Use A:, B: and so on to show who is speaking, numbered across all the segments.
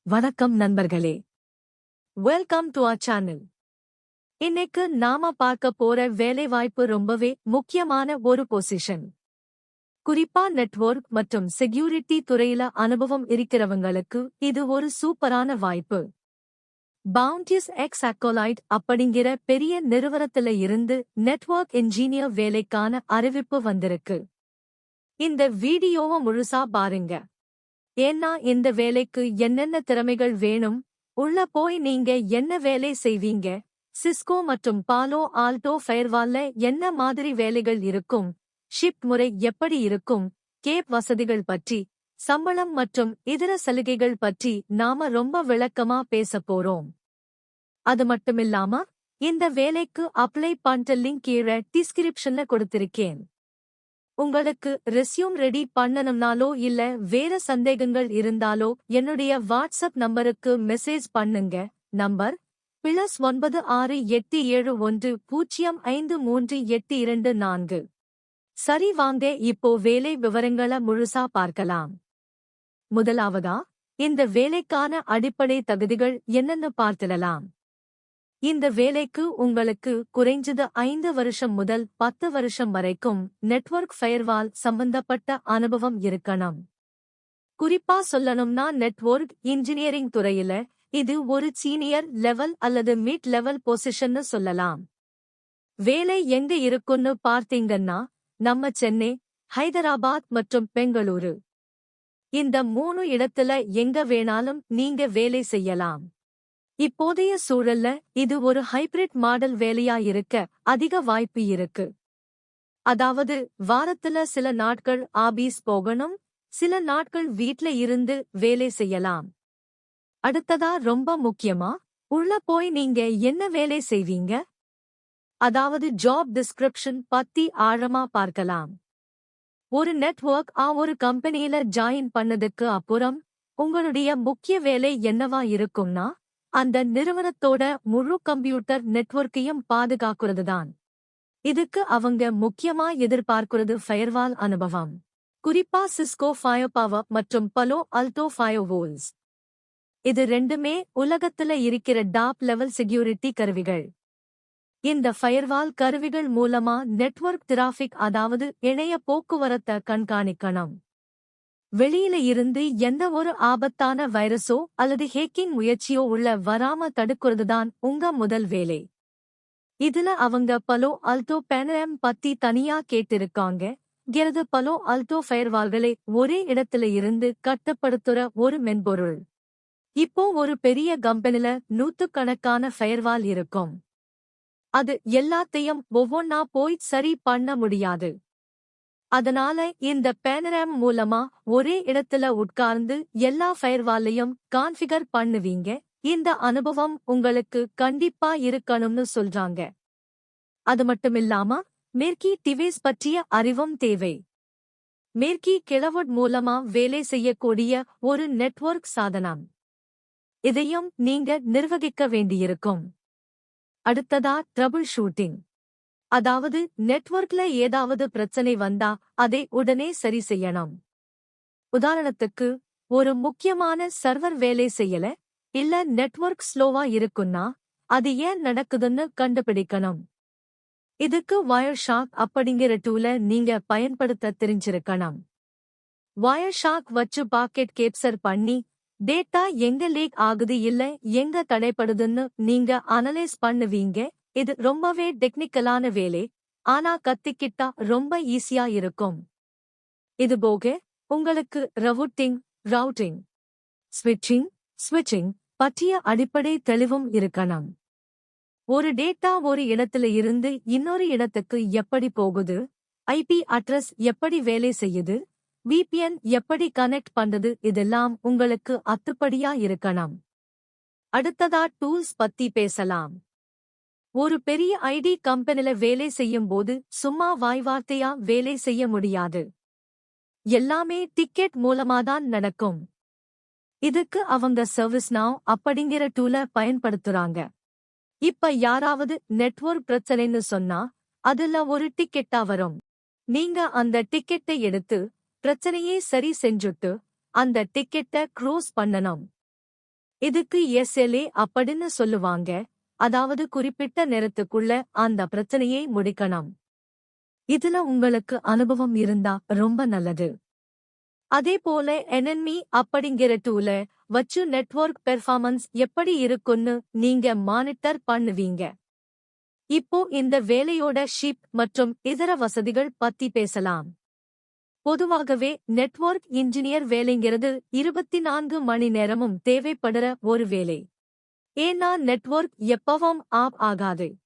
A: வணக்கம் நண்பர்களே. Welcome to our channel. இன்னைக்கு நாம பார்க்க போற வேலைவாய்ப்பு ரொம்பவே முக்கியமான ஒரு பொசிஷன். குறிப்பா நெட்வொர்க் மற்றும் செக்யூரிட்டி துறையில அனுபவம் இருக்கிறவங்களுக்கு இது ஒரு சூப்பரான வாய்ப்பு. பவுண்டிஸ் எக்ஸ் அக்கோலைட் அப்படிங்கிற பெரிய நிறுவனத்துல இருந்து நெட்வொர்க் இன்ஜினியர் வேலைக்கான அறிவிப்பு வந்திருக்கு. இந்த வீடியோவை முழுசா பாருங்க. ஏன்னா இந்த வேலைக்கு என்னென்ன திறமைகள் வேணும், உள்ள போய் நீங்க என்ன வேலை செய்வீங்க, சிஸ்கோ மற்றும் பாலோ ஆல்டோ ஃபயர்வால்ல என்ன மாதிரி வேலைகள் இருக்கும், ஷிப்ட் முறை எப்படி இருக்கும், கேப் வசதிகள் பற்றி, சம்பளம் மற்றும் இதர சலுகைகள் பற்றி நாம ரொம்ப விளக்கமா பேசப் போறோம். அது மட்டுமில்லாம இந்த வேலைக்கு அப்ளை பண்ற லிங்க் கீழே டிஸ்கிரிப்ஷன்ல கொடுத்திருக்கேன். உங்களுக்கு ரெஸ்யூம் ரெடி பண்ணணும்னாலோ இல்ல வேற சந்தேகங்கள் இருந்தாலோ என்னுடைய வாட்ஸ்அப் நம்பருக்கு மெசேஜ் பண்ணுங்க. நம்பர் +9671053824. சரி, வாங்க இப்போ வேலை விவரங்கள முழுசா பார்க்கலாம். முதலாவதா இந்த வேலைக்கான அடிப்படை தகுதிகள் என்னன்னு பார்த்திடலாம். இந்த வேலைக்கு உங்களுக்கு குறைஞ்சது 5 வருஷம் முதல் 10 வருஷம் வரைக்கும் நெட்வொர்க் ஃபயர்வால் சம்பந்தப்பட்ட அனுபவம் இருக்கணும். குறிப்பா சொல்லணும்னா நெட்வொர்க் இன்ஜினியரிங் துறையில இது ஒரு சீனியர் லெவல் அல்லது மிட் லெவல் பொசிஷன்னு சொல்லலாம். வேலை எங்க இருக்குன்னு பார்த்தீங்கன்னா நம்ம சென்னை, ஹைதராபாத் மற்றும் பெங்களூரு இந்த 3 இடத்துல எங்க வேணாலும் நீங்க வேலை செய்யலாம். இப்போதைய சூழல்ல இது ஒரு ஹைபிரிட் மாடல் வேலையா இருக்க அதிக வாய்ப்பு இருக்கு. அதாவது வாரத்துல சில நாட்கள் ஆபீஸ் போகணும், சில நாட்கள் வீட்ல இருந்து வேலை செய்யலாம். அடுத்ததா ரொம்ப முக்கியமா, உள்ள போய் நீங்க என்ன வேலை செய்வீங்க, அதாவது ஜாப் டிஸ்கிரிப்ஷன் பத்தி ஆழமா பார்க்கலாம். ஒரு நெட்வொர்க் ஒரு கம்பெனியில ஜாயின் பண்ணதுக்கு அப்புறம் உங்களுடைய முக்கிய வேலை என்னவா இருக்கும்னா அந்த நிறுவனத்தோட முழு கம்ப்யூட்டர் நெட்வொர்க்கையும் பாதுகாக்கிறதுதான். இதுக்கு அவங்க முக்கியமா எதிர்பார்க்கிறது ஃபயர்வால் அனுபவம். குறிப்பா சிஸ்கோ ஃபயர்பவர் மற்றும் பலோ ஆல்டோ ஃபயர்வால்ஸ். இது ரெண்டுமே உலகத்துல இருக்கிற டாப் லெவல் செக்யூரிட்டி கருவிகள். இந்த ஃபயர்வால் கருவிகள் மூலமா நெட்வொர்க் டிராஃபிக், அதாவது இணைய போக்குவரத்தை கண்காணிக்கணும். வெளியில இருந்து எந்த ஒரு ஆபத்தான வைரஸோ அல்லது ஹேக்கிங் முயற்சியோ உள்ள வராம தடுக்கிறதுதான் உங்க முதல் வேலை. இதுல அவங்க பலோ ஆல்டோ பேனராம் பத்தி தனியா கேட்டிருக்காங்க. பலோ ஆல்டோ ஃபயர்வால்களை ஒரே இடத்துல இருந்து கட்டுப்படுத்துற ஒரு மென்பொருள். இப்போ ஒரு பெரிய கம்பெனில நூத்துக்கணக்கான ஃபயர்வால் இருக்கும். அது எல்லாத்தையும் ஒவ்வொன்னா போய் சரி பண்ண முடியாது. அதனால இந்த பேனராம் மூலமா ஒரே இடத்துல உட்கார்ந்து எல்லா ஃபயர்வாலையும் கான்ஃபிகர் பண்ணுவீங்க. இந்த அனுபவம் உங்களுக்கு கண்டிப்பா இருக்கணும்னு சொல்றாங்க. அது மட்டுமில்லாம மேர்க்கி டிவைஸ் பற்றிய அறிவும் தேவை. மேர்க்கி கிளவுட் மூலமா வேலை செய்யக்கூடிய ஒரு நெட்வொர்க் சாதனம். இதையும் நீங்க நிர்வகிக்க வேண்டியிருக்கும். அடுத்ததா ட்ரபிள் ஷூட்டிங். அதாவது நெட்வொர்க்ல ஏதாவது பிரச்சனை வந்தா அதை உடனே சரி செய்யணும். உதாரணத்துக்கு ஒரு முக்கியமான சர்வர் வேலை செய்யல, இல்ல நெட்வொர்க் ஸ்லோவா இருக்குன்னா அது ஏன் நடக்குதுன்னு கண்டுபிடிக்கணும். இதுக்கு வயர் ஷாக் அப்படிங்கிற டூல நீங்க பயன்படுத்த தெரிஞ்சிருக்கணும். வயர் ஷாக் வச்சு பாக்கெட் கேப்சர் பண்ணி டேட்டா எங்க லீக் ஆகுது இல்ல எங்க தடைப்படுதுன்னு நீங்க அனலைஸ் பண்ணுவீங்க. இது ரொம்பவே டெக்னிக்கலான வேலை, ஆனா கத்திக்கிட்டா ரொம்ப ஈஸியா இருக்கும். இது போக உங்களுக்கு ரவுட்டிங், ஸ்விட்சிங் பற்றிய அடிப்படை தெளிவும் இருக்கணும். ஒரு டேட்டா ஒரு இடத்துல இருந்து இன்னொரு இடத்துக்கு எப்படி போகுது, ஐபி அட்ரஸ் எப்படி வேலை செய்யுது, விபிஎன் எப்படி கனெக்ட் பண்றது, இதெல்லாம் உங்களுக்கு அத்துப்படியா இருக்கணும். அடுத்ததா டூல்ஸ் பத்தி பேசலாம். ஒரு பெரிய ஐடி கம்பெனில வேலை செய்யும் போது சும்மா வாய்வார்த்தையா வேலை செய்ய முடியாது. எல்லாமே டிக்கெட் மூலமாதான் நடக்கும். இதுக்கு அவங்க சர்வீஸ்நாவ் அப்படிங்கிற டூல பயன்படுத்துறாங்க. இப்ப யாராவது நெட்வொர்க் பிரச்சனைன்னு சொன்னா அதுல ஒரு டிக்கெட்டா வரும். நீங்க அந்த டிக்கெட்டை எடுத்து பிரச்சனையே சரி செஞ்சுட்டு அந்த டிக்கெட்டை க்ளோஸ் பண்ணணும். இதுக்கு SLA அப்படின்னு சொல்லுவாங்க, அதாவது குறிப்பிட்ட நேரத்துக்குள்ள அந்த பிரச்சனையை முடிக்கணும். இதுல உங்களுக்கு அனுபவம் இருந்தா ரொம்ப நல்லது. அதே போல NNME அப்படிங்கிற டூல வச்சு நெட்வொர்க் பெர்ஃபார்மன்ஸ் எப்படி இருக்குன்னு நீங்க மானிட்டர் பண்ணுவீங்க. இப்போ இந்த வேலையோட ஷிப்ட் மற்றும் இதர வசதிகள் பத்தி பேசலாம். பொதுவாகவே நெட்வொர்க் இன்ஜினியர் வேலைங்கிறது 24 மணி நேரமும் தேவைப்படுற ஒரு வேலை. ஏன்னா நெட்வொர்க் எப்பவும் ஆஃப் ஆகாது.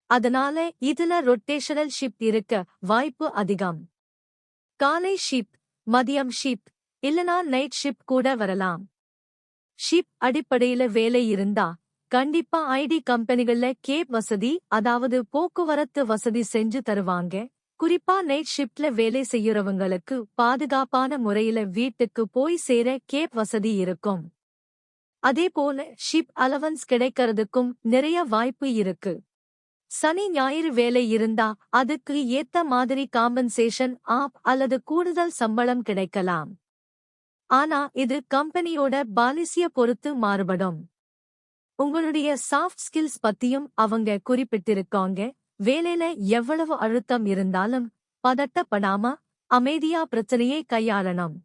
A: அதனால இதுல ரொட்டேஷனல் ஷிப்ட் இருக்க வாய்ப்பு அதிகம். காலை ஷிப்ட், மதியம் ஷிப்ட், இல்லனா நைட் ஷிப்ட் கூட வரலாம். ஷிப்ட் அடிப்படையில வேலை இருந்தா கண்டிப்பா ஐடி கம்பெனிகள்ல கேப் வசதி, அதாவது போக்குவரத்து வசதி செஞ்சு தருவாங்க. குறிப்பா நைட் ஷிப்ட்ல வேலை செய்யறவங்களுக்கு பாதுகாப்பான முறையில வீட்டுக்கு போய் சேர கேப் வசதி இருக்கும். அதே போல ஷிப்ட் அலவன்ஸ் கிடைக்கிறதுக்கும் நிறைய வாய்ப்பு இருக்கு. சனி ஞாயிறு வேலை இருந்தா அதுக்கு ஏத்த மாதிரி காம்பன்சேஷன் ஆப் அல்லது கூடுதல் சம்பளம் கிடைக்கலாம். ஆனா இது கம்பெனியோட பாலிசிய பொறுத்து மாறுபடும். உங்களுடைய சாஃப்ட் ஸ்கில்ஸ் பத்தியும் அவங்க குறிப்பிட்டிருக்காங்க. வேலையில எவ்வளவு அழுத்தம் இருந்தாலும் பதட்டப்படாம அமைதியா பிரச்சனையை கையாளணும்.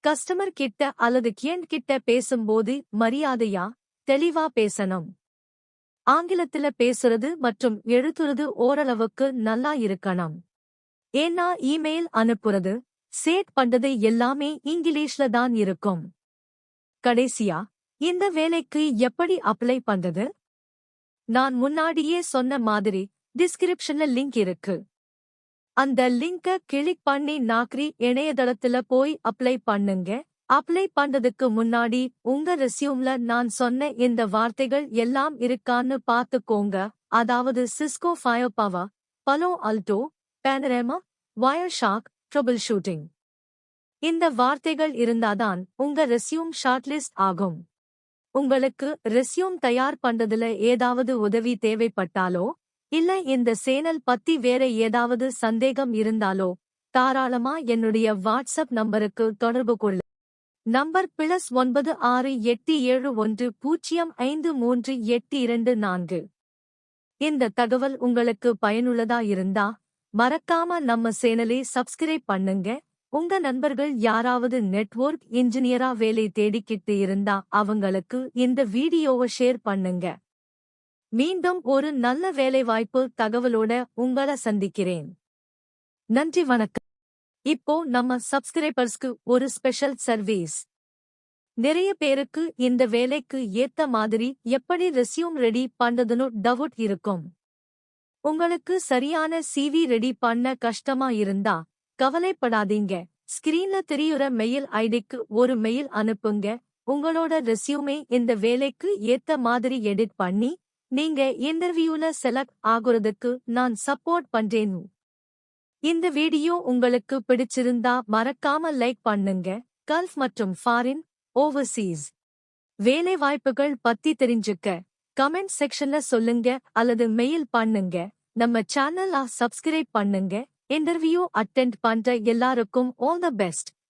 A: கஸ்டமர் கிட்ட அல்லது கிளையண்ட் கிட்ட பேசும்போது மரியாதையா தெளிவா பேசணும். ஆங்கிலத்துல பேசுறது மற்றும் எழுதுறது ஓரளவுக்கு நல்லா இருக்கணும். ஏன்னா இமெயில் அனுப்புறது, சேட் பண்றது எல்லாமே இங்கிலீஷ்ல தான் இருக்கும். கடைசியா இந்த வேலைக்கு எப்படி அப்ளை பண்றது? நான் முன்னாடியே சொன்ன மாதிரி டிஸ்கிரிப்ஷன்ல லிங்க் இருக்கு. அந்த லிங்க கிளிக் பண்ணி நாக்ரி இணையதளத்துல போய் அப்ளை பண்ணுங்க. அப்ளை பண்றதுக்கு முன்னாடி உங்க ரெஸ்யூம்ல நான் சொன்ன இந்த வார்த்தைகள் எல்லாம் இருக்கான்னு பாத்துக்கோங்க. அதாவது Cisco Firepower, Palo Alto, Panorama, Wireshark, troubleshooting. இந்த வார்த்தைகள் இருந்தாதான் உங்க ரெஸ்யூம் ஷார்ட்லிஸ்ட் ஆகும். உங்களுக்கு ரெஸ்யூம் தயார் பண்றதுல ஏதாவது உதவி தேவைப்பட்டாலோ, இல்ல இந்த சேனல் பத்தி வேற ஏதாவது சந்தேகம் இருந்தாலோ தாராளமா என்னுடைய வாட்ஸ்அப் நம்பருக்கு தொடர்பு கொள்ள. நம்பர் +96871053824. இந்த தகவல் உங்களுக்கு பயனுள்ளதா இருந்தா மறக்காம நம்ம சேனலை சப்ஸ்கிரைப் பண்ணுங்க. உங்க நண்பர்கள் யாராவது நெட்வொர்க் இன்ஜினியரா வேலை தேடிக்கிட்டு இருந்தா அவங்களுக்கு இந்த வீடியோவை ஷேர் பண்ணுங்க. மீண்டும் ஒரு நல்ல வேலைவாய்ப்பு தகவலோட உங்களை சந்திக்கிறேன். நன்றி, வணக்கம். இப்போ நம்ம சப்ஸ்கிரைபர்ஸ்க்கு ஒரு ஸ்பெஷல் சர்வீஸ். நிறைய பேருக்கு இந்த வேலைக்கு ஏத்த மாதிரி எப்படி ரெஸ்யூம் ரெடி பண்றதுன்னு டவுட் இருக்கும். உங்களுக்கு சரியான CV ரெடி பண்ண கஷ்டமா இருந்தா கவலைப்படாதீங்க. ஸ்கிரீன்ல தெரியுற மெயில் ஐடிக்கு ஒரு மெயில் அனுப்புங்க. உங்களோட ரெஸ்யூமே இந்த வேலைக்கு ஏத்த மாதிரி எடிட் பண்ணி நீங்க இன்டர்வியூல செலக்ட் ஆகுறதுக்கு நான் சப்போர்ட் பண்றேன். இந்த வீடியோ உங்களுக்கு பிடிச்சிருந்தா மறக்காம லைக் பண்ணுங்க. கல்ஃப் மற்றும் ஃபாரின், ஓவர்சீஸ் வேலை வாய்ப்புகள் பத்தி தெரிஞ்சுக்க கமெண்ட் செக்ஷன்ல சொல்லுங்க அல்லது மெயில் பண்ணுங்க. நம்ம சேனலை சப்ஸ்கிரைப் பண்ணுங்க. இன்டர்வியூ அட்டெண்ட் பண்ற எல்லாருக்கும் ஆல் தி பெஸ்ட்.